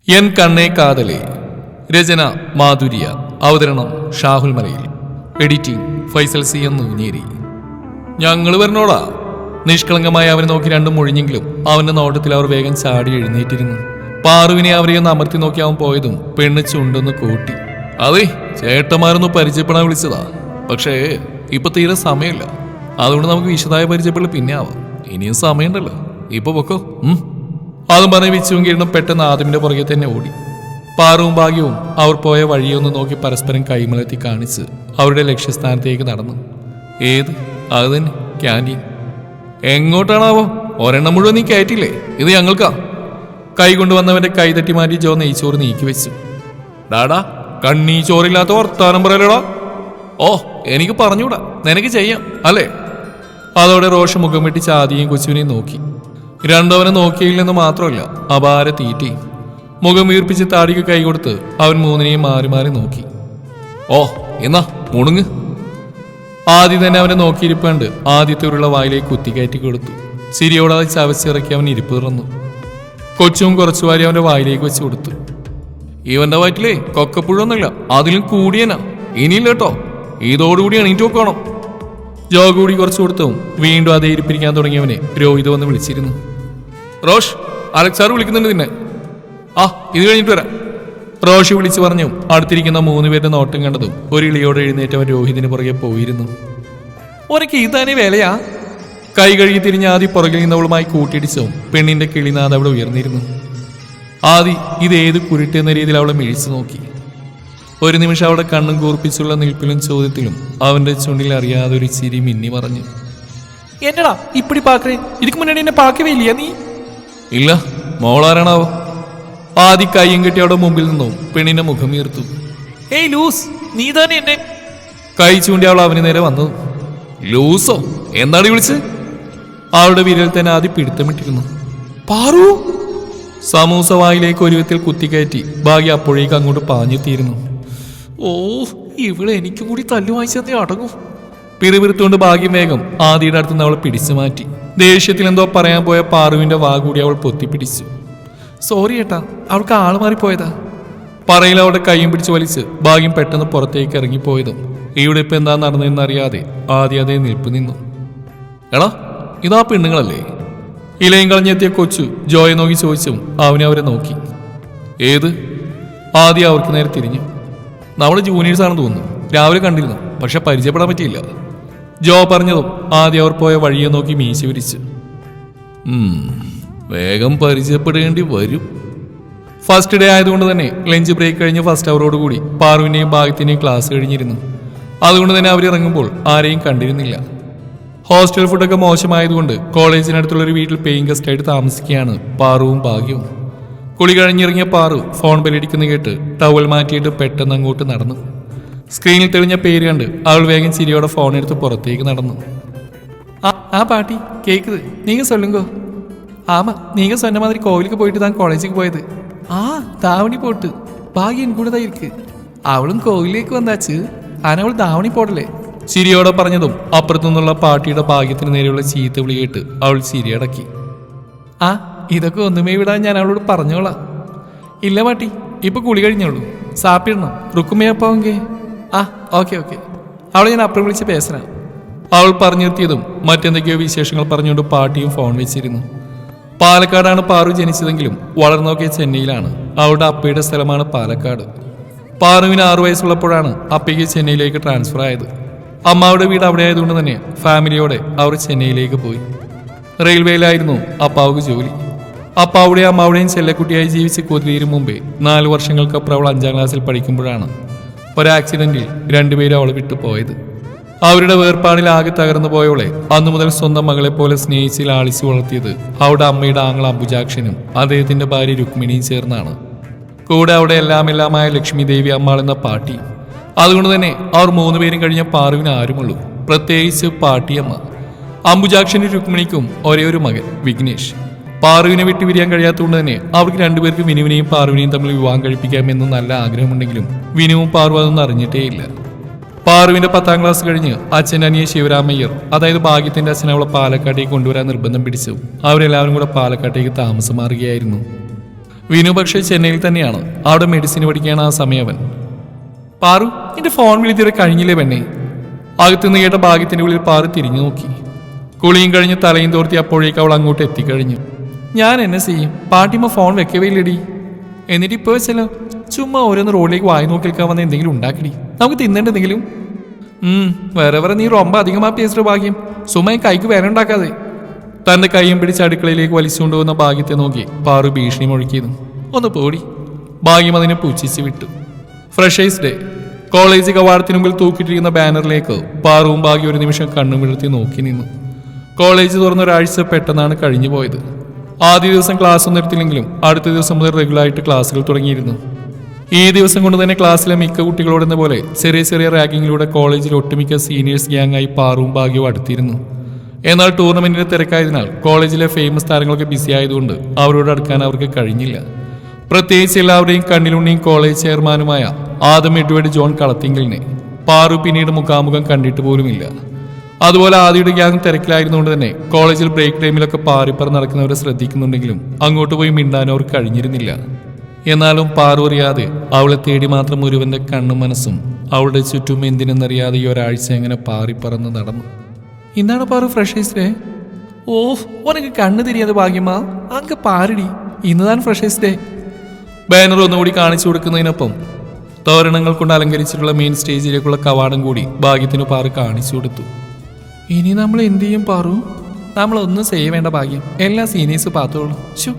N കണ്ണേ കാതലേ. രചന മാധുര്യ. അവതരണം ഷാഹുൽ മലയിൽ. എഡിറ്റിംഗ് ഫൈസൽ സി എന്ന് ഊഞ്ഞേരി. ഞങ്ങൾ വരണോടാ. നിഷ്കളങ്കമായി അവനെ നോക്കി രണ്ടും ഒഴിഞ്ഞെങ്കിലും അവന്റെ നോട്ടത്തിൽ അവർ വേഗം ചാടി എഴുന്നേറ്റിരുന്നു. പാറുവിനെ അവരെ ഒന്ന് അമർത്തി നോക്കി അവൻ പോയതും പെണ്ണ് ചുണ്ടൊന്ന് കൂട്ടി. അതെ, ചേട്ടന്മാരൊന്ന് പരിചയപ്പെടാൻ വിളിച്ചതാ. പക്ഷേ ഇപ്പൊ തീരെ സമയമില്ല. അതുകൊണ്ട് നമുക്ക് വിശദമായ പരിചയപ്പെടൽ പിന്നെ ആവാം. ഇനിയും സമയമുണ്ടല്ലോ. ഇപ്പൊ പൊക്കോ. അതും പറഞ്ഞ് വിച്ചുവും കിരണം പെട്ടെന്ന് ആദ്യമിന്റെ പുറകെ തന്നെ ഓടി. പാറുവും ഭാഗ്യവും അവർ പോയ വഴിയൊന്ന് നോക്കി പരസ്പരം കൈമലത്തി കാണിച്ച് അവരുടെ ലക്ഷ്യസ്ഥാനത്തേക്ക് നടന്നു. ഏത്? അത് തന്നെ, ക്യാൻറ്റീൻ. എങ്ങോട്ടാണാവോ? ഒരെണ്ണം മുഴുവൻ നീ കയറ്റില്ലേ? ഇത് ഞങ്ങൾക്കാ. കൈ കൊണ്ടുവന്നവന്റെ കൈ തട്ടി മാറ്റി ജോ നെയ്ച്ചോറ് നീക്കി വെച്ചു. ഡാടാ, കണ്ണീ ചോറില്ലാത്ത വർത്താനം പറയലടാ. ഓ, എനിക്ക് പറഞ്ഞൂടാ, നിനക്ക് ചെയ്യാം അല്ലേ? അതോടെ റോഷ മുഖം വെട്ടി ചാദിയും കൊച്ചുവിനെയും നോക്കി. രണ്ടവനെ നോക്കിയില്ലെന്ന് മാത്രമല്ല, അപാര തീറ്റയും. മുഖം വീർപ്പിച്ച് താടിക്ക് കൈ കൊടുത്ത് അവൻ മൂന്നിനെയും മാറി മാറി നോക്കി. ഓ, എന്നാ മുണുങ്ങ്. ആദ്യം തന്നെ അവനെ നോക്കിയിരിപ്പണ്ട് ആദ്യത്തെ ഉരുള വായിലേക്ക് കുത്തിക്കയറ്റി കൊടുത്തു. ചിരിയോടെ അത് ചവച്ചിറക്കി അവൻ ഇരിപ്പ് തുറന്നു. കൊച്ചും കുറച്ചു വാരി അവന്റെ വായിലേക്ക് വെച്ച് കൊടുത്തു. ഇവന്റെ വയറ്റിലേ കൊക്കപ്പുഴൊന്നുമില്ല, അതിലും കൂടിയനാ. ഇനിയില്ല കേട്ടോ, ഇതോടുകൂടി എണീറ്റ് നോക്കണം. ജോ കൂടി കുറച്ചു കൊടുത്തും വീണ്ടും അതേ ഇരിപ്പിരിക്കാൻ തുടങ്ങിയവനെ രോഹിത് വന്ന് വിളിച്ചിരുന്നു. റോഷ്, അലക്സാർ വിളിക്കുന്നുണ്ട് നിന്നെ. ആ, ഇത് കഴിഞ്ഞിട്ട് വരാം. റോഷി വിളിച്ചു പറഞ്ഞു. അടുത്തിരിക്കുന്ന 3 പേരുടെ നോട്ടം കണ്ടതും ഒരു ഇളിയോടെ എഴുന്നേറ്റവൻ രോഹിതിന് പുറകെ പോയിരുന്നു. ഒരക്ക് ഇതാനേ വേലയാ. കൈ കഴുകി തിരിഞ്ഞ് ആദി പുറകിൽ നിന്നവളുമായി കൂട്ടിയിടിച്ചും പെണ്ണിന്റെ കിളിനാഥ് അവിടെ ഉയർന്നിരുന്നു. ആദി ഇതേത് കുരുട്ടെന്ന രീതിയിൽ അവളെ മിഴിച്ചു നോക്കി. ഒരു നിമിഷം അവിടെ കണ്ണും കൂർപ്പിച്ചുള്ള നിൽപ്പിലും ചോദ്യത്തിലും അവന്റെ ചുണ്ടിൽ അറിയാതെ ഒരു ചിരി മിന്നി പറഞ്ഞു. എന്നടാ ഇപ്പടി പാക്കേ, ഇതിക്ക് മുന്നേ എന്നെ പാക്കവേ ഇല്ല നീ? ഇല്ല, മോളാരാണാവോ? ആദി കയ്യും കെട്ടി അവിടെ മുമ്പിൽ നിന്നും പെണ്ണിന്റെ മുഖം ഉയർത്തു. ഏയ് ലൂസ്, നീ തന്നെ എന്നെ. കൈ ചൂണ്ടി അവൾ അവന് നേരെ വന്നു. ലൂസോ? എന്താണ് വിളിച്ച്? അവളുടെ വിരൽ തന്നെ ആദ്യം പിടുത്തമിട്ടിരുന്നു. പാറു! സമൂസ വായിലേക്ക് ഒരു വിധത്തിൽ കുത്തിക്കയറ്റി ഭാഗ്യ അപ്പോഴേക്ക് അങ്ങോട്ട് പാഞ്ഞെത്തിയിരുന്നു. ഓ, ഇവിടെ എനിക്ക് കൂടി തല്ലു വായിച്ചതേ അടങ്ങും. പിറുപിറുത്തുകൊണ്ട് ഭാഗ്യം വേഗം ആദിയുടെ അടുത്തുനിന്ന് അവളെ പിടിച്ചു മാറ്റി. ദേഷ്യത്തിൽ എന്തോ പറയാൻ പോയ പാറുവിന്റെ വാ കൂടി അവൾ പൊത്തിപ്പിടിച്ചു. സോറി ഏട്ടാ, അവൾക്ക് ആള് മാറിപ്പോയതാ. പറയിൽ അവളുടെ കൈയും പിടിച്ച് വലിച്ച് ഭാഗ്യം പെട്ടെന്ന് പുറത്തേക്ക് ഇറങ്ങിപ്പോയതും ഇവിടെ ഇപ്പൊ എന്താ നടന്നതെന്നറിയാതെ ആദ്യം അതേ നിൽപ്പ് നിന്നു. എടാ, ഇതാ പെണ്ണുങ്ങളല്ലേ? ഇലയും കളഞ്ഞെത്തിയ കൊച്ചു ജോയെ നോക്കി ചോദിച്ചും അവരെ നോക്കി. ഏത്? ആദ്യം അവർക്ക് നേരെ തിരിഞ്ഞു. നമ്മുടെ ജൂനിയേഴ്സ് ആണെന്ന് തോന്നുന്നു. രാവിലെ കണ്ടിരുന്നു, പക്ഷെ പരിചയപ്പെടാൻ പറ്റിയില്ല. ജോ പറഞ്ഞതും ആദ്യം അവർ പോയ വഴിയെ നോക്കി മീശ വിരിച്ചു. വേഗം പരിചയപ്പെടേണ്ടി വരും. ഫസ്റ്റ് ഡേ ആയതുകൊണ്ട് തന്നെ ലഞ്ച് ബ്രേക്ക് കഴിഞ്ഞ് ഫസ്റ്റ് അവറോടുകൂടി പാറുവിന്റെയും ഭാഗ്യത്തിന്റെയും ക്ലാസ് കഴിഞ്ഞിരുന്നു. അതുകൊണ്ട് തന്നെ അവരിറങ്ങുമ്പോൾ ആരെയും കണ്ടിരുന്നില്ല. ഹോസ്റ്റൽ ഫുഡൊക്കെ മോശമായതുകൊണ്ട് കോളേജിനടുത്തുള്ളൊരു വീട്ടിൽ പേയിങ് ഗസ്റ്റായിട്ട് താമസിക്കുകയാണ് പാറുവും ഭാഗ്യവും. കുളി കഴിഞ്ഞിറങ്ങിയ പാറു ഫോൺ ബെല്ലടിക്കുന്ന കേട്ട് ടവൽ മാറ്റിയിട്ട് പെട്ടെന്ന് അങ്ങോട്ട് നടന്നു. സ്ക്രീനിൽ തെളിഞ്ഞ പേര് കണ്ട് അവൾ വേഗം ചിരിയോടെ ഫോൺ എടുത്ത് പുറത്തേക്ക് നടന്നു. ആ പാട്ടി കേക്കുത്, നീങ്ക സൊല്ലുങ്കോ? ஆமா, நீங்க சொன்ன மாதிரி கோவிலுக்கு போயிட்டு தான் காலேஜுக்கு போயது. தாவணி போட்டு ഭാഗ്യം കൂടെ தான் இருக்கு. അവളും കോവിലേക്ക് വന്നാച്ച്, ആന അവൾ ധാവണി പോടല്ലേ. ചിരിയോടെ പറഞ്ഞതും അപ്പുറത്തു നിന്നുള്ള പാട്ടിയുടെ ഭാഗ്യത്തിന് നേരെയുള്ള ചീത്ത വിളി കേട്ട് അവൾ ചിരിയടക്കി. ഇതൊക്കെ ഒന്നുമേ വിടാൻ ഞാൻ അവളോട് പറഞ്ഞോളാം. ഇല്ല പാട്ടി, ഇപ്പൊ കുളി കഴിഞ്ഞോളൂ. സാപ്പിടണം. റുക്കുമയപ്പോങ്കേ? ഓക്കെ ഓക്കെ, അവളെ ഞാൻ അപ്പുറം വിളിച്ച് പേസണം. അവൾ പറഞ്ഞു നിർത്തിയതും മറ്റെന്തൊക്കെയോ വിശേഷങ്ങൾ പറഞ്ഞുകൊണ്ട് പാട്ടിയും ഫോൺ വെച്ചിരുന്നു. പാലക്കാടാണ് പാറു ജനിച്ചതെങ്കിലും വളർന്നൊക്കെ ചെന്നൈയിലാണ്. അവളുടെ അപ്പയുടെ സ്ഥലമാണ് പാലക്കാട്. പാറുവിന് 6 വയസ്സുള്ളപ്പോഴാണ് അപ്പയ്ക്ക് ചെന്നൈയിലേക്ക് ട്രാൻസ്ഫർ ആയത്. അമ്മാവുടെ വീട് അവിടെ ആയതുകൊണ്ട് തന്നെ ഫാമിലിയോടെ അവർ ചെന്നൈയിലേക്ക് പോയി. റെയിൽവേയിലായിരുന്നു അപ്പാവുക്ക് ജോലി. അപ്പാവുടെയും അമ്മാവുടെയും ചെല്ലക്കുട്ടിയായി ജീവിച്ച് കൊതിരീരും മുമ്പേ 4 വർഷങ്ങൾക്കപ്പുറം അവൾ 5ാം ക്ലാസ്സിൽ പഠിക്കുമ്പോഴാണ് ഒരാക്സിഡന്റിൽ 2 പേരും അവളെ വിട്ടു പോയത്. അവരുടെ വേർപാടിൽ ആകെ തകർന്നു പോയവളെ അന്നു മുതൽ സ്വന്തം മകളെ പോലെ സ്നേഹിച്ച് ലാളിച്ചു വളർത്തിയത് അവളുടെ അമ്മയുടെ ആങ്ങൾ അംബുജാക്ഷനും അദ്ദേഹത്തിന്റെ ഭാര്യ രുക്മിണിയും ചേർന്നാണ്. കൂടെ അവിടെ എല്ലാമായ ലക്ഷ്മി ദേവി അമ്മാൾ എന്ന പാട്ടി. അതുകൊണ്ട് തന്നെ അവർ 3 പേരും കഴിഞ്ഞ പാറുവിന് ആരുമുള്ളൂ, പ്രത്യേകിച്ച് പാട്ടിയമ്മ. അംബുജാക്ഷനും രുക്മിണിക്കും ഒരേ ഒരു മകൻ വിഘ്നേഷ്. പാറുവിനെ വിട്ട് പിരിയാൻ കഴിയാത്തതുകൊണ്ട് തന്നെ അവർക്ക് 2 പേർക്ക് വിനുവിനെയും പാറുവിനെയും തമ്മിൽ വിവാഹം കഴിപ്പിക്കാമെന്ന് നല്ല ആഗ്രഹമുണ്ടെങ്കിലും വിനുവും പാറു അതൊന്നും അറിഞ്ഞിട്ടേ ഇല്ല. പാറുവിന്റെ 10ാം ക്ലാസ് കഴിഞ്ഞ് അച്ഛൻ അനിയ ശിവരാമയ്യർ, അതായത് ഭാഗ്യത്തിന്റെ അച്ഛൻ അവളെ പാലക്കാട്ടേക്ക് കൊണ്ടുവരാൻ നിർബന്ധം പിടിച്ചു. അവരെല്ലാവരും കൂടെ പാലക്കാട്ടേക്ക് താമസം മാറുകയായിരുന്നു. വിനു പക്ഷേ ചെന്നൈയിൽ തന്നെയാണ്. അവിടെ മെഡിസിൻ പഠിക്കുകയാണ് ആ സമയം അവൻ. പാറു, എന്റെ ഫോൺ വിളിച്ചവരെ കഴിഞ്ഞില്ലേ പെണ്ണെ? അകത്തുനിന്ന് കേട്ട ഭാഗ്യത്തിന്റെ ഉള്ളിൽ പാറു തിരിഞ്ഞു നോക്കി. കുളിയും കഴിഞ്ഞ് തലയും തോർത്തി അപ്പോഴേക്ക് അവൾ അങ്ങോട്ട് എത്തിക്കഴിഞ്ഞു. ഞാൻ എന്നെ ചെയ്യും, പാട്ടിമ്മ ഫോൺ വെക്കവേയില്ലടി. എന്നിട്ട് ഇപ്പോൾ വെച്ചല്ലോ, ചുമ്മാ ഓരോന്ന് റോഡിലേക്ക് വായി നോക്കി നിൽക്കാൻ വന്ന എന്തെങ്കിലും ഉണ്ടാക്കടി, നമുക്ക് തിന്നേണ്ടെന്തെങ്കിലും. വേറെ നീ ரொம்ப അധികമാ പേസ്റ്റ് ഭാഗ്യം, സുമ്മ കൈക്ക് വേറെ ഉണ്ടാക്കാതെ. തന്റെ കൈയും പിടിച്ച് അടുക്കളയിലേക്ക് വലിച്ചുകൊണ്ടുപോകുന്ന ഭാഗ്യത്തെ നോക്കി പാറു ഭീഷണി മുഴക്കിയിരുന്നു. ഒന്ന് പോടി. ഭാഗ്യം അതിനെ പുച്ഛിച്ച് വിട്ടു. Freshers day. കോളേജ് കവാടത്തിന് മുമ്പിൽ തൂക്കിയിട്ടിരിക്കുന്ന ബാനറിലേക്ക് പാറുവും ഭാഗ്യം ഒരു നിമിഷം കണ്ണു വിടർത്തി നോക്കി നിന്നു. കോളേജ് തുറന്ന ഒരാഴ്ച പെട്ടെന്നാണ് കഴിഞ്ഞു പോയത്. ആദ്യ ദിവസം ക്ലാസ് ഒന്നും എടുത്തില്ലെങ്കിലും അടുത്ത ദിവസം മുതൽ റെഗുലറായിട്ട് ക്ലാസ്സുകൾ തുടങ്ങിയിരുന്നു. ഈ ദിവസം കൊണ്ട് തന്നെ ക്ലാസ്സിലെ മിക്ക കുട്ടികളോടെന്ന പോലെ ചെറിയ ചെറിയ റാങ്കിങ്ങിലൂടെ കോളേജിൽ ഒട്ടുമിക്ക സീനിയേഴ്സ് ഗ്യാങ്ങായി പാറുവും ഭാഗ്യവും അടുത്തിരുന്നു. എന്നാൽ ടൂർണമെന്റിന്റെ തിരക്കായതിനാൽ കോളേജിലെ ഫേമസ് താരങ്ങളൊക്കെ ബിസി ആയതുകൊണ്ട് അവരോട് അടുക്കാൻ അവർക്ക് കഴിഞ്ഞില്ല. പ്രത്യേകിച്ച് എല്ലാവരുടെയും കണ്ണിലുണ്ണിയും കോളേജ് ചെയർമാനുമായ ആദം എഡ്വേർഡ് ജോൺ കളത്തിങ്കലിനെ പാറു പിന്നീട് മുഖാമുഖം കണ്ടിട്ട് പോലുമില്ല. അതുപോലെ ആദ്യയുടെ ഗ്യാങ് തിരക്കിലായിരുന്നുകൊണ്ട് തന്നെ കോളേജിൽ ബ്രേക്ക് ടൈമിലൊക്കെ പാറിപ്പറ നടക്കുന്നവരെ ശ്രദ്ധിക്കുന്നുണ്ടെങ്കിലും അങ്ങോട്ട് പോയി മിണ്ടാൻ അവർ കഴിഞ്ഞിരുന്നില്ല. എന്നാലും പാറു അറിയാതെ അവളെ തേടി മാത്രം ഒരുവന്റെ കണ്ണും മനസ്സും അവളുടെ ചുറ്റും എന്തിനെന്നറിയാതെ ഈ ഒരാഴ്ച എങ്ങനെ പാറിപ്പറന്ന് നടന്നു. ഇന്നാണ് പാറു ഫ്രഷേഴ്സ് ഡേ. ഉനക്ക് കണ്ണു തിരിയാതെ ഭാഗ്യമാ, അങ്ങ് പാരടി, ഇന്നതാണ് ഫ്രഷേഴ്സ് ഡേ. ബാനർ ഒന്നുകൂടി കാണിച്ചു കൊടുക്കുന്നതിനൊപ്പം തോരണങ്ങൾ കൊണ്ട് അലങ്കരിച്ചിട്ടുള്ള മെയിൻ സ്റ്റേജിലേക്കുള്ള കവാടം കൂടി ഭാഗ്യത്തിന് പാറു കാണിച്ചു കൊടുത്തു. ഇനി നമ്മൾ എന്ത് ചെയ്യും പാറു? നമ്മളൊന്നും ചെയ്യേണ്ട ഭാഗ്യം, എല്ലാ സീനിയേഴ്സ് പാത്തോളൂ. ശോ,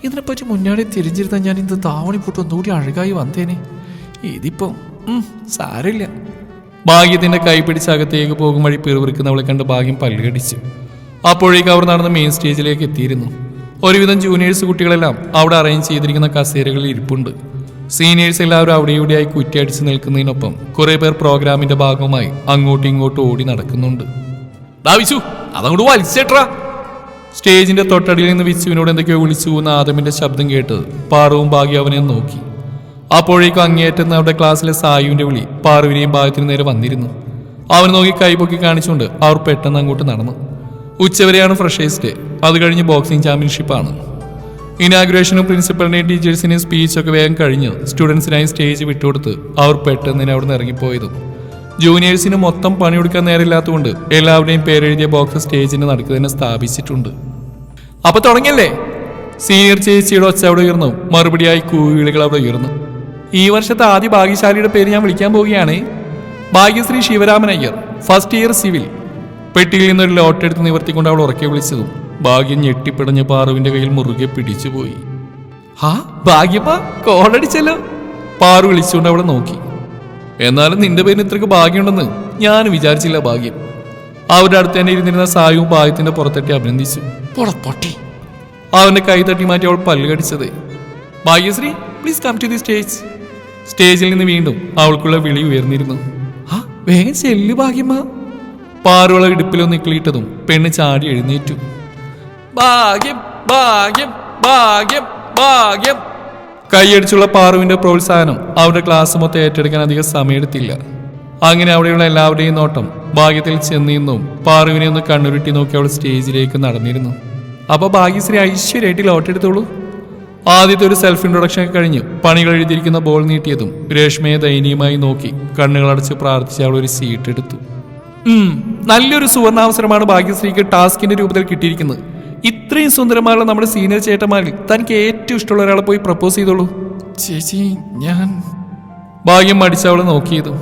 ഇതിനെപ്പറ്റി മുന്നാടി തിരിഞ്ഞിരുന്ന ഞാൻ ഇന്ന് താവണിപ്പൊട്ട് ഒന്നുകൂടി അഴകായി വന്നേനെ. ഇതിപ്പം സാരമില്ല. ഭാഗ്യത്തിന്റെ കൈ പിടിച്ച് അകത്തേക്ക് പോകും വഴി പിറുപിറുക്കുന്നവളെ കണ്ട് ഭാഗ്യം പല്ലുകടിച്ചു. അപ്പോഴേക്ക് അവർ നടന്ന് മെയിൻ സ്റ്റേജിലേക്ക് എത്തിയിരുന്നു. ഒരുവിധം ജൂനിയേഴ്സ് കുട്ടികളെല്ലാം അവിടെ അറേഞ്ച് ചെയ്തിരിക്കുന്ന കസേരകളിൽ ഇരിപ്പുണ്ട്. സീനിയേഴ്സ് എല്ലാവരും അവിടെ ഇവിടെയായി കുറ്റിയടിച്ച് നിൽക്കുന്നതിനൊപ്പം കുറെ പേർ പ്രോഗ്രാമിന്റെ ഭാഗമായി അങ്ങോട്ടും ഇങ്ങോട്ടും ഓടി നടക്കുന്നുണ്ട്. അതങ്ങോട്ട് വലിച്ചേട്ടാ. സ്റ്റേജിന്റെ തൊട്ടടിയിൽ നിന്ന് വിച്ചുവിനോട് എന്തൊക്കെയോ വിളിച്ചു പോകുന്ന ആദമിന്റെ ശബ്ദം കേട്ട് പാറുവും ഭാഗ്യം അവനെ നോക്കി. അപ്പോഴേക്കും അങ്ങേയറ്റെന്ന് അവരുടെ ക്ലാസ്സിലെ സായുവിന്റെ വിളി പാറുവിനെയും ഭാഗ്യത്തിനു നേരെ വന്നിരുന്നു. അവൻ നോക്കി കൈപൊക്കി കാണിച്ചുകൊണ്ട് അവർ പെട്ടെന്ന് അങ്ങോട്ട് നടന്നു. ഉച്ചവരെയാണ് ഫ്രഷേഴ്സ് ഡേ. അത് കഴിഞ്ഞ് ബോക്സിംഗ് ചാമ്പ്യൻഷിപ്പാണ്. ഇനാഗുറേഷനും പ്രിൻസിപ്പലിനെയും ടീച്ചേഴ്സിനെയും സ്പീച്ചൊക്കെ വേഗം കഴിഞ്ഞ് സ്റ്റുഡൻസിനായി സ്റ്റേജ് വിട്ടുകൊടുത്ത് അവർ പെട്ടെന്ന് അവിടെ നിന്ന് ഇറങ്ങിപ്പോയതും ജൂനിയേഴ്സിന് മൊത്തം പണിയെടുക്കാൻ നേരമില്ലാത്തതുകൊണ്ട് എല്ലാവരുടെയും പേരെഴുതിയ ബോക്സ് സ്റ്റേജിന്റെ നടുക്ക് തന്നെ സ്ഥാപിച്ചിട്ടുണ്ട്. അപ്പൊ തുടങ്ങിയല്ലേ? സീനിയർ ചേച്ചിയുടെ ഒച്ച അവിടെ ഉയർന്നു. മറുപടിയായി കൂവിളികൾ അവിടെ ഉയർന്നു. ഈ വർഷത്തെ ആദ്യ ഭാഗ്യശാലിയുടെ പേര് ഞാൻ വിളിക്കാൻ പോവുകയാണ്. Bhagyashree Sivaraman Iyer, first year civil. പെട്ടിയിൽ നിന്നൊരു ലോട്ടെടുത്ത് നിവർത്തിക്കൊണ്ട് അവൾ ഉറക്കെ വിളിച്ചതും ഭാഗ്യം ഞെട്ടിപ്പിടഞ്ഞ് പാറുവിന്റെ കയ്യിൽ മുറുകെ പിടിച്ചുപോയി. ഭാഗ്യമ്മ കോളടിച്ചല്ലോ. പാറു വിളിച്ചുകൊണ്ട് അവളെ നോക്കി. എന്നാലും നിന്റെ പേരിന് ഇത്രക്ക് ഭാഗ്യമുണ്ടെന്ന് ഞാൻ വിചാരിച്ചില്ല. ഭാഗ്യം. അവരുടെ അടുത്ത് തന്നെ ഇരുന്നിരുന്ന സായുവും ഭാഗ്യത്തിന്റെ പുറത്തെട്ടി അഭിനന്ദിച്ചു. പൊട്ടി. അവന്റെ കൈ തട്ടി മാറ്റി അവൾ പല്ല് കടിച്ചത്. Bhagyashree, please come to the stage. സ്റ്റേജിൽ നിന്ന് വീണ്ടും അവൾക്കുള്ള വിളി ഉയർന്നിരുന്നു. വേഗം ചെല്ലു ഭാഗ്യമ്മ. പാറുവള ഇടുപ്പിലൊന്ന് ഇക്കിളിയിട്ടതും പെണ്ണ് ചാടി എഴുന്നേറ്റു. ഭാഗ്യം, ഭാഗ്യം, ഭാഗ്യം, ഭാഗ്യം. കൈയടിച്ചുള്ള പാറുവിന്റെ പ്രോത്സാഹനം അവരുടെ ക്ലാസ് മൊത്തം ഏറ്റെടുക്കാൻ അധികം സമയമെടുത്തില്ല. അങ്ങനെ അവിടെയുള്ള എല്ലാവരുടെയും നോട്ടം ഭാഗ്യത്തിൽ ചെന്നിരുന്നും പാറുവിനെ ഒന്ന് കണ്ണുരുട്ടി നോക്കി അവൾ സ്റ്റേജിലേക്ക് നടന്നിരുന്നു. അപ്പൊ ഭാഗ്യശ്രീ ഐശ്വര്യമായിട്ട് ലോട്ടെടുത്തോളൂ. ആദ്യത്തെ ഒരു സെൽഫ് ഇൻട്രൊഡക്ഷൻ കഴിഞ്ഞ് പണികൾ എഴുതിയിരിക്കുന്ന ബോൾ നീട്ടിയതും രേഷ്മയെ ദയനീയമായി നോക്കി കണ്ണുകളടച്ച് പ്രാർത്ഥിച്ച് അവൾ ഒരു സീറ്റ് എടുത്തു. നല്ലൊരു സുവർണാവസരമാണ് ഭാഗ്യശ്രീക്ക് ടാസ്കിന്റെ രൂപത്തിൽ കിട്ടിയിരിക്കുന്നത്. ഇത്രയും സുന്ദരമായുള്ള നമ്മുടെ സീനിയർ ചേട്ടന്മാരിൽ തനിക്ക് ഏറ്റവും ഇഷ്ടമുള്ള ഒരാളെ പോയി പ്രപ്പോസ് ചെയ്തോളൂ. ചേച്ചി, ഞാൻ. ഭാഗ്യം മടിച്ച് അവളെ നോക്കിയതു.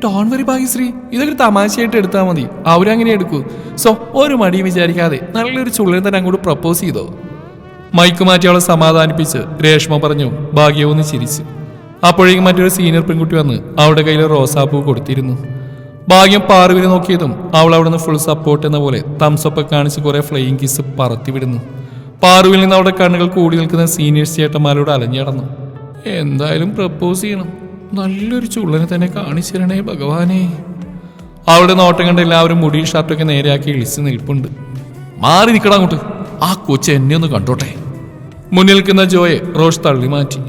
ഡോൺ വറി ഭാഗ്യശ്രീ, ഇതൊക്കെ തമാശയായിട്ട് എടുത്താൽ മതി. അവരങ്ങനെ എടുക്കൂ. സോ ഒരു മടിയും വിചാരിക്കാതെ നല്ലൊരു ചുള്ളൻ തന്നെ അങ്ങോട്ട് പ്രപ്പോസ് ചെയ്തോ. മൈക്ക് മാറ്റി അവളെ സമാധാനിപ്പിച്ച് രേഷ്മ പറഞ്ഞു. ഭാഗ്യവും ഒന്ന് ചിരിച്ചു. അപ്പോഴേക്കും മറ്റൊരു സീനിയർ പെൺകുട്ടി വന്ന് അവളുടെ കയ്യിൽ റോസാപ്പൂ കൊടുത്തിരുന്നു. ഭാഗ്യം പാറുവിനെ നോക്കിയതും അവൾ അവിടെ നിന്ന് ഫുൾ സപ്പോർട്ട് എന്ന പോലെ തംസപ്പ് കാണിച്ച് കുറെ ഫ്ലൈയിങ് കിസ് പറത്തിവിടുന്നു. പാറുവിൽ നിന്ന് അവിടെ കണ്ണുകൾ കൂടി നിൽക്കുന്ന സീനിയേഴ്സ് ചേട്ടന്മാരോട് അലഞ്ഞടന്നു. എന്തായാലും പ്രപ്പോസ് ചെയ്യണം. നല്ലൊരു ചുള്ളനെ തന്നെ കാണിച്ചു തരണേ ഭഗവാനെ. അവളുടെ നോട്ടം കണ്ട് എല്ലാവരും മുടിയും ഷർട്ടൊക്കെ നേരെയാക്കി ഇളിച്ച് നിൽപ്പുണ്ട്. മാറി നിൽക്കണം അങ്ങോട്ട്. ആ കൊച്ചു എന്നെ ഒന്ന് കണ്ടോട്ടെ. മുന്നിൽ നിൽക്കുന്ന ജോയെ റോഷ് തള്ളി മാറ്റി.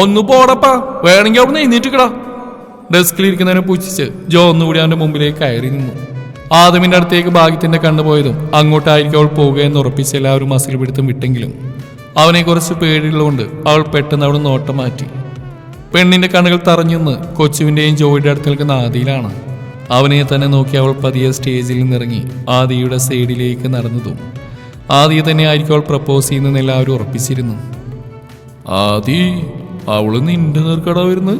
ഒന്ന് പോടപ്പാ, വേണമെങ്കിൽ അവിടെ നിന്ന് എഴുന്നേറ്റിക്കടാ. ഡെസ്കിലിരിക്കുന്നതിനെ പൂച്ചിച്ച് ജോ ഒന്നുകൂടി അവന്റെ മുമ്പിലേക്ക് കയറി നിന്നു. ആദമിന്റെ അടുത്തേക്ക് ഭാഗ്യത്തിന്റെ കണ്ണുപോയതും അങ്ങോട്ടായിരിക്കും അവൾ പോവുക എന്ന് ഉറപ്പിച്ച് എല്ലാവരും മസിൽ പിടുത്തം വിട്ടെങ്കിലും അവനെ കുറച്ച് പേടിയുള്ളതുകൊണ്ട് അവൾ പെട്ടെന്ന് അവിടെ നോട്ടം മാറ്റി. പെണ്ണിന്റെ കണ്ണുകൾ തറഞ്ഞെന്ന് കൊച്ചുവിന്റെയും ജോയിയുടെ അടുത്ത് നിൽക്കുന്ന ആദിയിലാണ്. അവനെ തന്നെ നോക്കി അവൾ പതിയെ സ്റ്റേജിൽ നിന്നിറങ്ങി ആദിയുടെ സൈഡിലേക്ക് നടന്നതും ആദിയെ തന്നെ ആയിരിക്കും അവൾ പ്രപ്പോസ് ചെയ്യുന്നതെന്ന് എല്ലാവരും ഉറപ്പിച്ചിരുന്നു. ആദി, അവള് നിന്റെ നേർക്കടാ വരുന്നത്?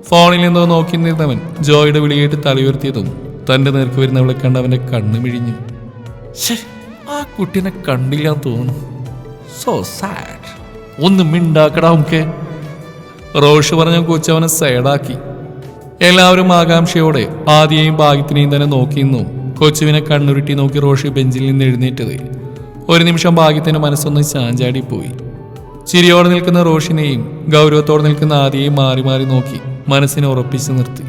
ഫോണിൽ എന്തോ നോക്കി നിന്നവൻ ജോയുടെ വിളിയായിട്ട് തലയുയർത്തിയതും തന്റെ നേർക്ക് വരുന്നവളെ കണ്ട് അവന്റെ കണ്ണ് മിഴിഞ്ഞു. ആ കുട്ടീനെ കണ്ടില്ലാന്ന് തോന്നുന്നു. So sad. ഒന്നും മിണ്ടാക്കടാ നമുക്ക്. റോഷ് പറഞ്ഞ കൊച്ചവനെ സൈഡാക്കി. എല്ലാവരും ആകാംക്ഷയോടെ ആദിയെയും ഭാഗ്യത്തിനെയും തന്നെ നോക്കിയിരുന്നു. കൊച്ചുവിനെ കണ്ണുരുട്ടി നോക്കി റോഷി ബെഞ്ചിൽ നിന്ന് എഴുന്നേറ്റത്. ഒരു നിമിഷം ഭാഗ്യത്തിന്റെ മനസ്സൊന്ന് ചാഞ്ചാടിപ്പോയി. ചിരിയോടെ നിൽക്കുന്ന റോഷിനെയും ഗൗരവത്തോടെ നിൽക്കുന്ന ആദിയെയും മാറി മാറി നോക്കി മനസ്സിനെ ഉറപ്പിച്ചു നിർത്തി.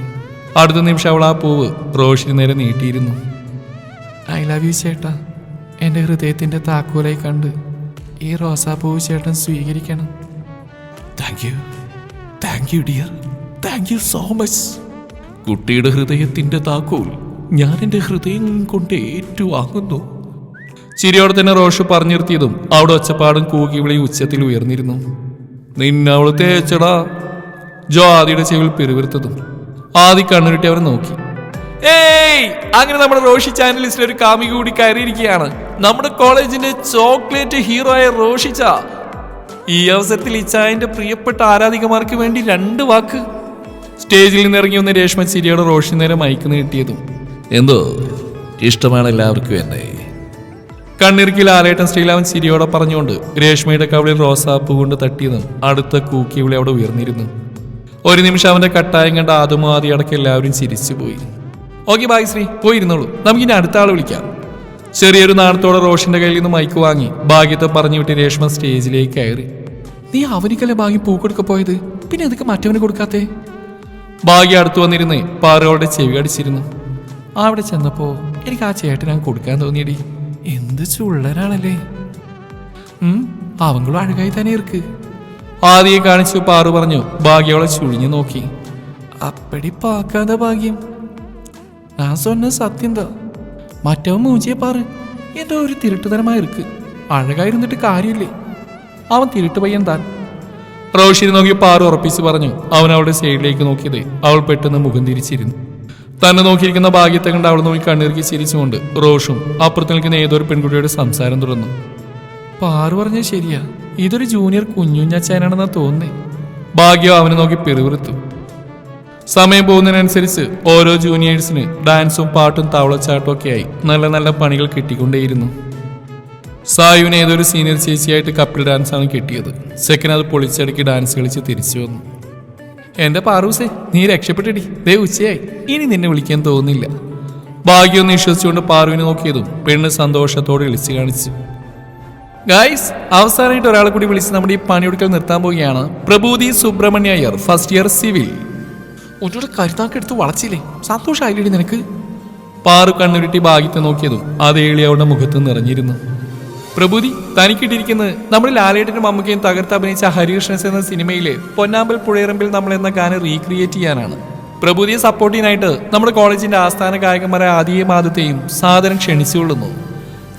അടുത്ത നിമിഷം അവൾ ആ പൂവ് റോഷിന് നേരെ നീട്ടിയിരുന്നു. ഐ ലവ് യു ചേട്ടാ. എൻ്റെ ഹൃദയത്തിന്റെ താക്കോലായി കണ്ട് ഈ റോസാപ്പൂവ് ചേട്ടൻ സ്വീകരിക്കണം. Thank you dear. Thank you so much. കുട്ടിയുടെ ഹൃദയത്തിന്റെ താക്കോൽ ഞാൻ എൻ്റെ ഹൃദയം കൊണ്ട് ഏറ്റുവാങ്ങുന്നു. ചിരിയോടെ തന്നെ റോഷ് പറഞ്ഞു നിർത്തിയതും അവിടെ ഒച്ചപ്പാടും കൂകി വിളിയും ഉച്ചത്തിൽ ഉയർന്നിരുന്നു. നിന്നവള് തേച്ചടാ. ജോ ആദിയുടെ ചെവിൽ പിറുവിറുത്തതും ആദി കണ്ണുരുട്ടി അവരെ നോക്കി. ഏയ്, അങ്ങനെ നമ്മുടെ റോഷി ചാനലിസ്റ്റിൽ ഒരു കാമിക കൂടി കയറിയിരിക്കുകയാണ്. നമ്മുടെ കോളേജിന്റെ ചോക്ലേറ്റ് ഹീറോ ആയ റോഷിച്ച. ഈ അവസരത്തിൽ ഇച്ചായന്റെ പ്രിയപ്പെട്ട ആരാധികമാർക്ക് വേണ്ടി 2 വാക്ക്. സ്റ്റേജിൽ നിന്ന് ഇറങ്ങി വന്ന രേഷ്മ ചിരിയോടെ റോഷി നേരെ മയക്ക് നീട്ടിയതും എന്തോ ഇഷ്ടമാണ് എല്ലാവർക്കും എന്നെ. കണ്ണിറുക്കി ലാലേട്ടൻ സ്റ്റൈൽ അവൻ ചിരിയോടെ പറഞ്ഞുകൊണ്ട് രേഷ്മയുടെ കവളിൽ റോസാപ്പൂ കൊണ്ട് തട്ടിയതും അടുത്ത കൂക്കി വിളി അവിടെ ഉയർന്നിരുന്നു. ഒരു നിമിഷം അവന്റെ കട്ടായം കണ്ട ആദമോ ആദി അടക്കം എല്ലാവരും ചിരിച്ചുപോയി. ഓക്കെ ഭാഗ്യശ്രീ, പോയിരുന്നോളൂ, നമുക്കിനി അടുത്ത ആളെ വിളിക്കാം. ചെറിയൊരു നാണത്തോടെ റോഷിന്റെ കയ്യിൽ നിന്ന് മൈക്ക് വാങ്ങി ഭാഗ്യത്തെ പറഞ്ഞു വിട്ട് രേഷ്മ സ്റ്റേജിലേക്ക് കയറി. നീ അവനിക്കല്ലേ ഭാഗ്യം പൂക്കൊടുക്ക പോയത്, പിന്നെ അതൊക്കെ മറ്റവന് കൊടുക്കാത്തേ? ഭാഗ്യ അടുത്ത് വന്നിരുന്നേ പാറകളുടെ ചെവി അടിച്ചിരുന്നു. അവിടെ ചെന്നപ്പോ എനിക്ക് ആ ചേട്ടൻ ഞാൻ കൊടുക്കാൻ തോന്നിയടി. എന്ത് ചുള്ളനാണല്ലേ. അവങ്ങളും അഴകായി തന്നെ ഇருக்கு. ആദിയെ കാണിച്ചു പാറു പറഞ്ഞു. ഭാഗ്യവളെ ചുഴിഞ്ഞു നോക്കി. അപ്പടി പാക്കാതെ ഭാഗ്യം. ഞാൻ சொன்ன സത്യന്താ. മറ്റവൻ മൂഞ്ചിയെ പാറ്. എന്തോ ഒരു തിരുട്ടുതരമായി ഇருக்கு. അഴകായിരുന്നിട്ട് കാര്യമില്ലേ, അവൻ തിരുട്ട് പയ്യൻ താൻ. റോഷിനെ നോക്കി പാറു ഉറപ്പിച്ച് പറഞ്ഞു. അവൻ അവളുടെ സൈഡിലേക്ക് നോക്കിയത് അവൾ പെട്ടെന്ന് മുഖം തിരിച്ചിരുന്നു. തന്നെ നോക്കിയിരിക്കുന്ന ഭാഗ്യത്തെ കണ്ട് അവൾ നോക്കി കണ്ണിറുക്കി ചിരിച്ചുകൊണ്ട് റോഷും അപ്പുറത്ത് നിൽക്കുന്ന ഏതൊരു പെൺകുട്ടിയുടെ സംസാരം തുടർന്നു. പാറു പറഞ്ഞ ശരിയാ, ഇതൊരു ജൂനിയർ കുഞ്ഞുഞ്ഞാച്ചാനാണെന്നാ തോന്നുന്നേ. ഭാഗ്യം അവനെ നോക്കി പിറുവിറുത്തു. സമയം പോകുന്നതിനനുസരിച്ച് ഓരോ ജൂനിയേഴ്സിന് ഡാൻസും പാട്ടും തവളച്ചാട്ടും ഒക്കെയായി നല്ല നല്ല പണികൾ കിട്ടിക്കൊണ്ടേയിരുന്നു. സായുവിന് ഏതൊരു സീനിയർ ചേച്ചിയായിട്ട് കപ്പിൾ ഡാൻസാണ് കിട്ടിയത്. സെക്കൻഡ് അത് പൊളിച്ചടക്കി ഡാൻസ് കളിച്ച് തിരിച്ചു വന്നു. എന്റെ പാറൂസേ, നീ രക്ഷപ്പെട്ടിടി. ദേ ഉച്ചയായി, ഇനി നിന്നെ വിളിക്കാൻ തോന്നുന്നില്ല. ഭാഗ്യം വിശ്വസിച്ചുകൊണ്ട് പാറുവിനെ നോക്കിയതും പെണ്ണ് സന്തോഷത്തോടെ വിളിച്ചു കാണിച്ചു. ഗൈസ്, അവസാനമായിട്ട് ഒരാളെ കൂടി വിളിച്ച് നമ്മുടെ ഈ പണിയൊടുക്കൽ നിർത്താൻ പോവുകയാണ്. Prabhuti Subramanya Iyer, first year civil. ഒന്നോട് കരുതാക്കെടുത്ത് വളച്ചില്ലേ, സന്തോഷമായില്ലേ നിനക്ക്? പാറു കണ്ണുരുട്ടി ഭാഗ്യത്തെ നോക്കിയതും അത് ഏളി അവളുടെ മുഖത്ത് നിറഞ്ഞിരുന്നു. പ്രഭൂതി, തനിക്കിട്ടിരിക്കുന്നത് നമ്മുടെ ലാലേട്ടനും മമ്മൂക്കയും തകർത്ത് അഭിനയിച്ച ഹരികൃഷ്ണൻസ് എന്ന സിനിമയിലെ പൊന്നാമ്പൽ പുഴയറമ്പിൽ നമ്മൾ എന്ന ഗാനം റീക്രിയേറ്റ് ചെയ്യാനാണ്. പ്രഭൂതിയെ സപ്പോർട്ട് ചെയ്യാനായിട്ട് നമ്മുടെ കോളേജിന്റെ ആസ്ഥാന ഗായകന്മാരെ ആദിയെയും ആദത്തെയും സാദരം ക്ഷണിച്ചുകൊള്ളുന്നു.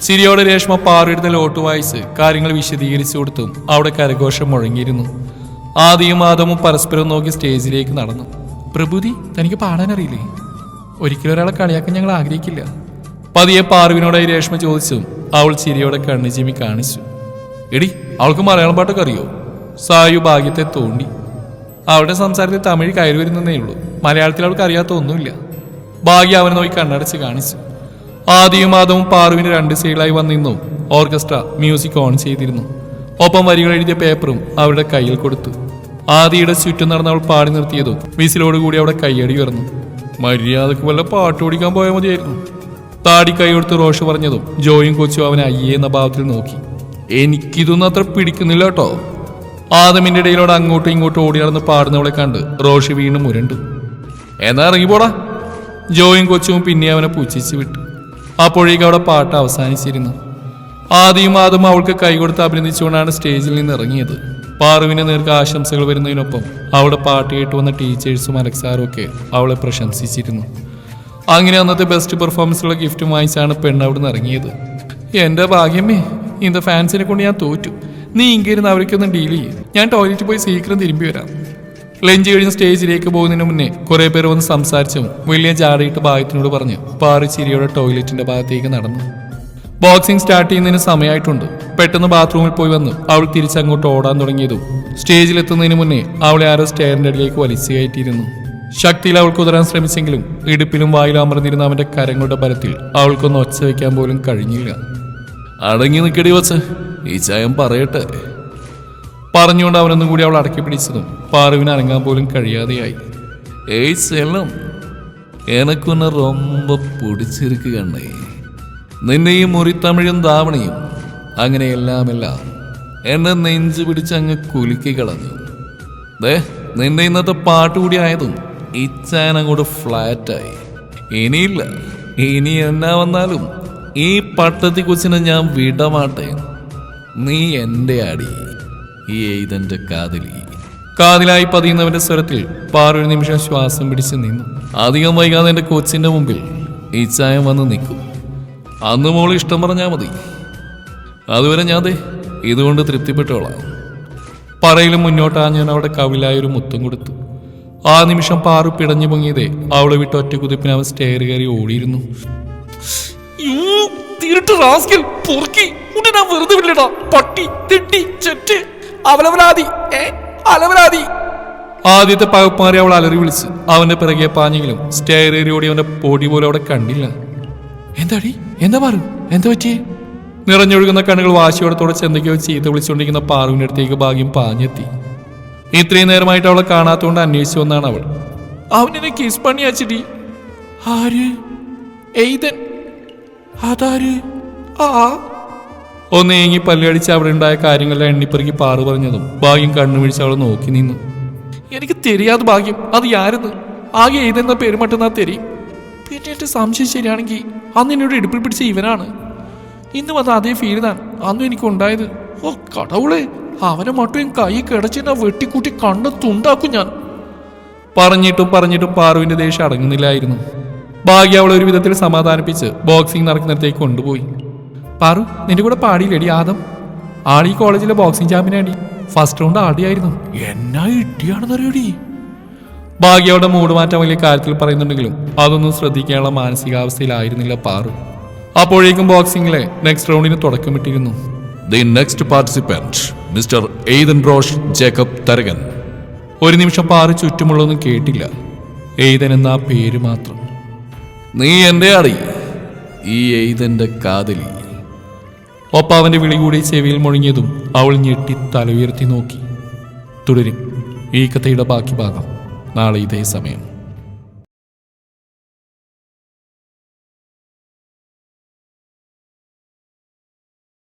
ചിരിയോടെ രേഷ്മ പാറുവിടുന്ന ലോട്ട് വായിച്ച് കാര്യങ്ങൾ വിശദീകരിച്ചു കൊടുത്തും അവിടെ കരഘോഷം മുഴങ്ങിയിരുന്നു. ആദിയും ആദമും പരസ്പരം നോക്കി സ്റ്റേജിലേക്ക് നടന്നു. പ്രഭൂതി, തനിക്ക് പാടാനറിയില്ലേ? ഒരിക്കലും ഒരാളെ കളിയാക്കാൻ ഞങ്ങൾ ആഗ്രഹിക്കില്ല. പതിയെ പാറുവിനോടായി രേഷ്മ ചോദിച്ചു. അവൾ ചിരിയോടെ കണ്ണു ചിമ്മി കാണിച്ചു. എടി, അവൾക്ക് മലയാളം പാട്ടൊക്കെ അറിയോ? സായു ഭാഗ്യത്തെ തോണ്ടി. അവളുടെ സംസാരത്തിൽ തമിഴ് കയറി വരുന്നതേ ഉള്ളൂ. മലയാളത്തിൽ അവൾക്ക് അറിയാത്ത ഒന്നുമില്ല. ഭാഗ്യ അവനെ നോക്കി കണ്ണടച്ച് കാണിച്ചു. ആദിയും ആദവും പാറുവിന് 2 സൈഡിലായി വന്നിരുന്നു. ഓർക്കസ്ട്ര മ്യൂസിക് ഓൺ ചെയ്തിരുന്നു. ഒപ്പം വരികൾ എഴുതിയ പേപ്പറും അവരുടെ കയ്യിൽ കൊടുത്തു. ആദിയുടെ ചുറ്റും നടന്ന് അവൾ പാടി നിർത്തിയതും വിസിലോടുകൂടി അവിടെ കയ്യടി ഉയർന്നു. മര്യാദക്ക് വല്ല പാട്ട് ഓടിക്കാൻ പോയാൽ മതിയായിരുന്നു. താടി കൈ കൊടുത്ത് റോഷ് പറഞ്ഞതും ജോയും കൊച്ചും അവനെ അയ്യേ എന്ന ഭാവത്തിൽ നോക്കി. എനിക്കിതൊന്നും അത്ര പിടിക്കുന്നില്ല കേട്ടോ. ആദമിന്റെ ഇടയിലൂടെ അങ്ങോട്ടും ഇങ്ങോട്ടും ഓടി നടന്ന് പാടുന്നവളെ കണ്ട് റോഷ് വീണ്ടും മുരണ്ടു. എന്നാ ഇറങ്ങിപ്പോടാ. ജോയും കൊച്ചും പിന്നെ അവനെ പുച്ഛിച്ചു വിട്ടു. അപ്പോഴേക്കും അവിടെ പാട്ട് അവസാനിച്ചിരുന്നു. ആദിയും ആദം അവൾക്ക് കൈകൊടുത്ത് അഭിനന്ദിച്ചുകൊണ്ടാണ് സ്റ്റേജിൽ നിന്ന് ഇറങ്ങിയത്. പാറുവിന് നേർക്ക് ആശംസകൾ വരുന്നതിനൊപ്പം അവിടെ പാട്ട് കേട്ട് വന്ന ടീച്ചേഴ്സും അലക്സാറും ഒക്കെ അവളെ പ്രശംസിച്ചിരുന്നു. അങ്ങനെ അന്നത്തെ ബെസ്റ്റ് പെർഫോമൻസുള്ള ഗിഫ്റ്റും വാങ്ങിച്ചാണ് പെണ്ണ് അവിടെ നിന്ന് ഇറങ്ങിയത്. എൻ്റെ ഭാഗ്യമേ, ഇന്ന ഫാൻസിനെ കൊണ്ട് ഞാൻ തോറ്റു. നീ ഇങ്ങിരുന്ന് അവർക്കൊന്നും ഡീൽ ചെയ്യും. ഞാൻ ടോയ്ലറ്റിൽ പോയി സീക്കിരം തിരുമ്പി വരാം. ലഞ്ച് കഴിഞ്ഞ് സ്റ്റേജിലേക്ക് പോകുന്നതിന് മുന്നേ കുറെ പേർ വന്ന് സംസാരിച്ചും വില്യം ജാടയിട്ട് ഭാഗത്തിനോട് പറഞ്ഞ് പാറു ചിരിയോടെ ടോയ്ലറ്റിന്റെ ഭാഗത്തേക്ക് നടന്നു. ബോക്സിംഗ് സ്റ്റാർട്ട് ചെയ്യുന്നതിന് സമയമായിട്ടുണ്ട്. പെട്ടെന്ന് ബാത്റൂമിൽ പോയി വന്ന് അവൾ തിരിച്ചങ്ങോട്ട് ഓടാൻ തുടങ്ങിയതും സ്റ്റേജിലെത്തുന്നതിന് മുന്നേ അവളെ ആരോ സ്റ്റെയറിന്റെ അടിയിലേക്ക് വലിച്ചു കയറ്റിയിരുന്നു. ശക്തിയിൽ അവൾക്ക് ഉതരാൻ ശ്രമിച്ചെങ്കിലും ഇടുപ്പിലും വായിലും അമർന്നിരുന്ന അവന്റെ കരങ്ങളുടെ ബലത്തിൽ അവൾക്കൊന്ന് ഒച്ച വയ്ക്കാൻ പോലും കഴിഞ്ഞില്ല. അടങ്ങി നിൽക്കടി വച്ച് ഈ ചായം പറയട്ടെ പറഞ്ഞുകൊണ്ട് അവനൊന്നും കൂടി അവൾ അടക്കി പിടിച്ചതും പാറുവിന് അനങ്ങാൻ പോലും കഴിയാതെയായി. ഏയ് സെല്ലം, എനക്കൊന്ന് ரொம்ப പിടിച്ചിരിക്കുകണ്ണേ. നിന്നെ ഈ മുറിത്തമിഴും ധാവണിയും അങ്ങനെ എല്ലാം എന്നെ നെഞ്ചു പിടിച്ചങ്ങ് കുലുക്കി കളഞ്ഞു. നിന്റെ ഇന്നത്തെ പാട്ടുകൂടി ആയതും ഇച്ചാൻ അങ്ങോട്ട് ഫ്ലാറ്റായി. ഇനിയില്ല, ഇനി എന്നാ വന്നാലും ഈ പട്ടത്തി കൊച്ചിനെ ഞാൻ വിടമാട്ടെ. നീ എന്റെ അടി, ഈ എയ്തന്റെ കാതലി. കാതിലായി പതിയുന്നവന്റെ സ്വരത്തിൽ പാറൊരു നിമിഷം ശ്വാസം പിടിച്ച് നിന്നു. അധികം വൈകാതെ എന്റെ കൊച്ചിന്റെ മുമ്പിൽ ഇച്ചായം വന്ന് നിൽക്കും. അന്ന് മോള് ഇഷ്ടം പറഞ്ഞാൽ മതി. അതുവരെ ഞാൻ ഇതുകൊണ്ട് തൃപ്തിപ്പെട്ടോളാം. പറയിലും മുന്നോട്ടാഞ്ഞാൻ അവിടെ കവിലായൊരു മുത്തം കൊടുത്തു. ആ നിമിഷം പാറു പിടഞ്ഞു പൊങ്ങിയതേ അവളെ വിട്ട് ഒറ്റ കുതിപ്പിന് അവൻ സ്റ്റെയർ കയറി ഓടിയിരുന്നു. ആദ്യത്തെ പകപ്പാറി അവൾ അലറി വിളിച്ച് അവന്റെ പിറകെ പാഞ്ഞെങ്കിലും സ്റ്റെയർ കയറി ഓടി അവന്റെ പൊടി പോലെ അവിടെ കണ്ടില്ല. എന്താടി, എന്താ പാറു, എന്താ പറ്റിയേ? നിറഞ്ഞൊഴുകുന്ന കണ്ണുകൾ വാശിയോടത്തോടെ ചെന്തൊക്കെയോ ചീത്ത വിളിച്ചുകൊണ്ടിരിക്കുന്ന പാറുവിന്റെ അടുത്തേക്ക് ഭാഗ്യം പാഞ്ഞെത്തി. ഇത്രയും നേരമായിട്ട് അവളെ കാണാത്തോണ്ട് അന്വേഷിച്ചു വന്നാണ് അവൾ. അവനെ കേസ് പണി അച്ചിട്ടി. ആര്? എയ്തൻ. അതാര്? ഒന്ന് ഏങ്ങി പല്ലടിച്ച് അവിടെ ഉണ്ടായ കാര്യങ്ങളെല്ലാം എണ്ണിപ്പെറുക്കി പാറു പറഞ്ഞതും ഭാഗ്യം കണ്ണുമിഴിച്ച് അവളെ നോക്കി നിന്നു. എനിക്ക് தெரியாது ഭാഗ്യം, അത് യാരെന്ന്. ആകെ എയ്തെന്ന പെരുമട്ടെന്നാ തെരി. പിന്നെ എന്റെ സംശയം ശരിയാണെങ്കിൽ അന്ന് എന്നോട് ഇടുപ്പിൽ പിടിച്ച ഇവനാണ്. ഇന്ന് വന്ന അതേ ഫീൽ താൻ അന്നും എനിക്ക് ഉണ്ടായത്. ഓ കടവുളെ, അവനെ മട്ടും കൈ കിടച്ചിട്ട് വെട്ടിക്കൂട്ടി കണ്ണ് തുണ്ടാക്കും ഞാൻ. പറഞ്ഞിട്ടും പാറുവിന്റെ ദേഷ്യം അടങ്ങുന്നില്ലായിരുന്നു. ഭാഗ്യ അവളെ ഒരു വിധത്തിൽ സമാധാനിപ്പിച്ച് ബോക്സിംഗ് നടക്കുന്നിടത്തേക്ക് കൊണ്ടുപോയി. പാറു, നിന്റെ കൂടെ പാടിയില്ലേടി ആദം? ആളീ കോളേജിലെ ബോക്സിംഗ് ചാമ്പ്യനാടി. ഫസ്റ്റ് റൗണ്ട് ആടിയായിരുന്നു. എന്നാ ഇട്ടിയാണെന്നറിയടി. ഭാഗ്യയുടെ മൂട് മാറ്റാൻ വലിയ കാര്യത്തിൽ പറയുന്നുണ്ടെങ്കിലും അതൊന്നും ശ്രദ്ധിക്കാനുള്ള മാനസികാവസ്ഥയിലായിരുന്നില്ല പാറു. അപ്പോഴേക്കും ബോക്സിംഗിലെ നെക്സ്റ്റ് റൗണ്ടിന് തുടക്കമിട്ടിരുന്നു. The next participant mister Ethan Rosh Jacob Tharakan. ഒരു നിമിഷം പാറു ചുറ്റുമുള്ളൊന്നും കേട്ടില്ല. എയ്തൻ എന്ന ആ പേര് മാത്രം. നീ എന്റെ അടി, ഈ എയ്തന്റെ കാതലി. ഒപ്പം അവന്റെ വിളി കൂടി ചെവിയിൽ മുഴങ്ങിയതും അവൾ ഞെട്ടി തല ഉയർത്തി നോക്കി. തുടരും ഈ കഥയുടെ ബാക്കി ഭാഗം നാളെ ഇതേ സമയം.